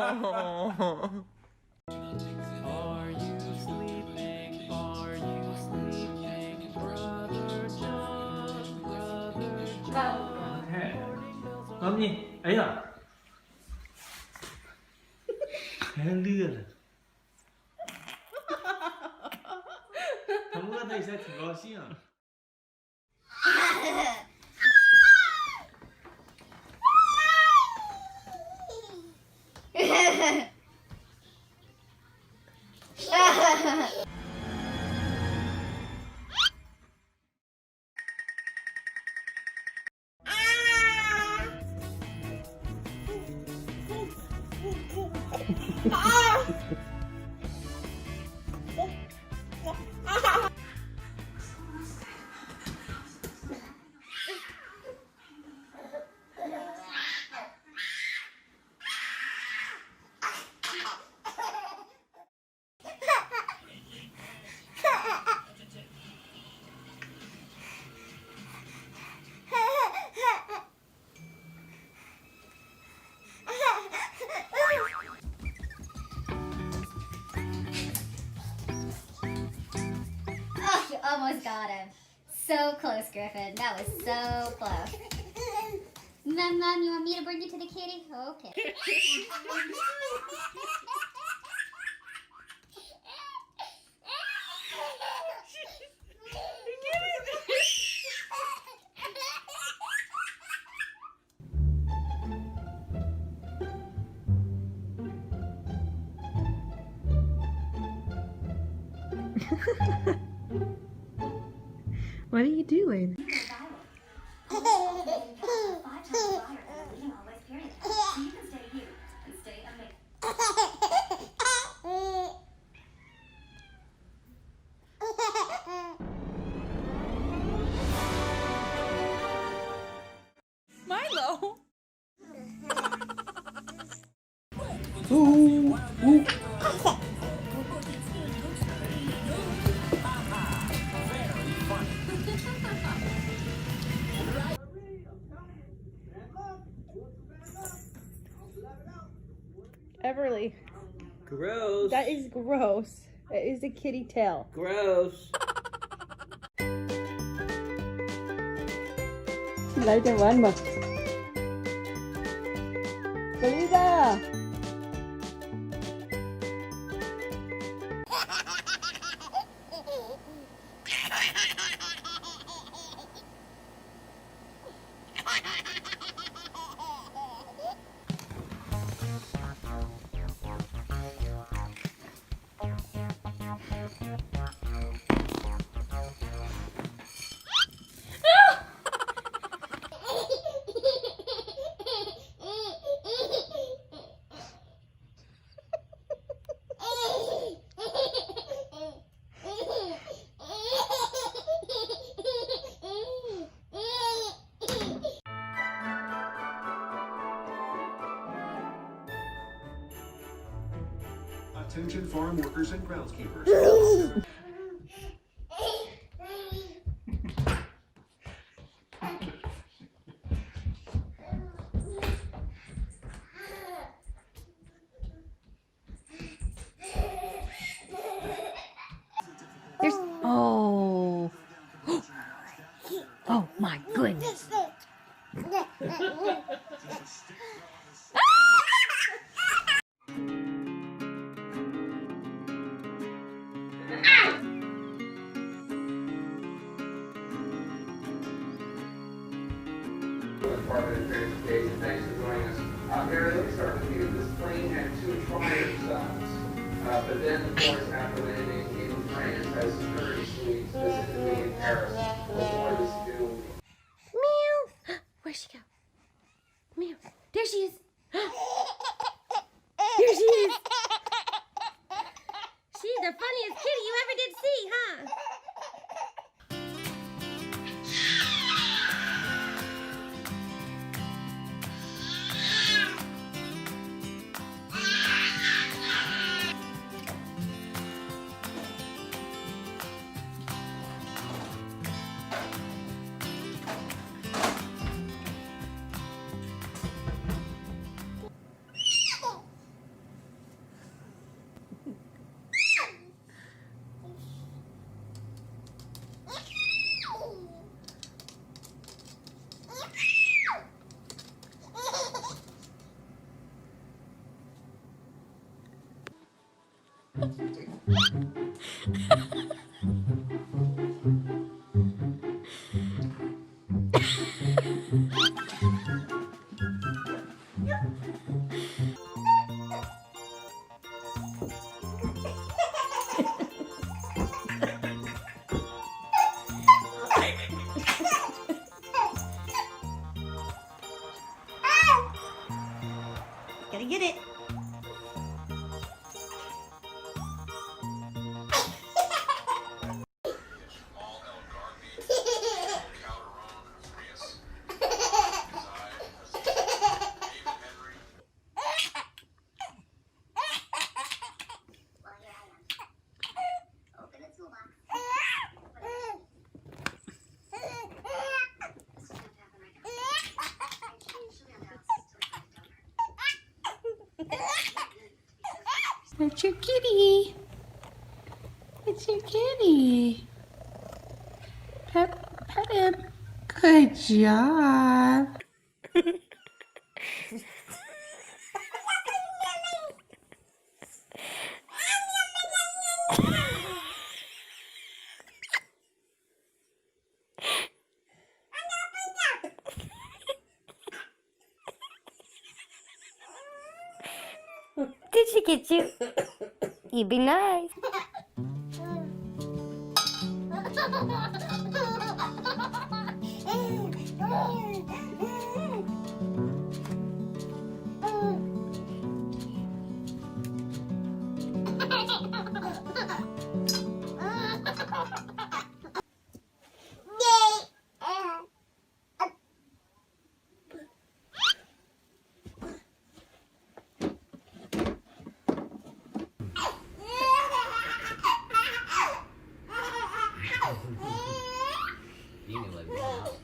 Are you sleeping? Are you sleeping? Brother John, Brother John. Mami, ayo. Jangan lihat. Kamu kan tadi saya tinggal siang. Almost got him. So close, Griffin. That was so close. Mom, you want me to bring you to the kitty? Okay. What are you doing? Milo! Ooh. Everly, Gross. that is gross. That is a kitty tail. Gross. 来点玩吧。querida。Attention farm workers and groundskeepers. There's oh. Oh my goodness. Thanks for joining us. Mary, let me start with you. This plane had 2 triumph stops, but then, of course, after landing in France, has security suites, specifically in Paris, before this doomed. Meow. Where'd she go? Meow. There she is. There she is. She's the funniest kitty you ever did see, huh? Gotta get it. That's your kitty. It's your kitty. Pet him. Good job. Did she get you? You be nice. You can let me know.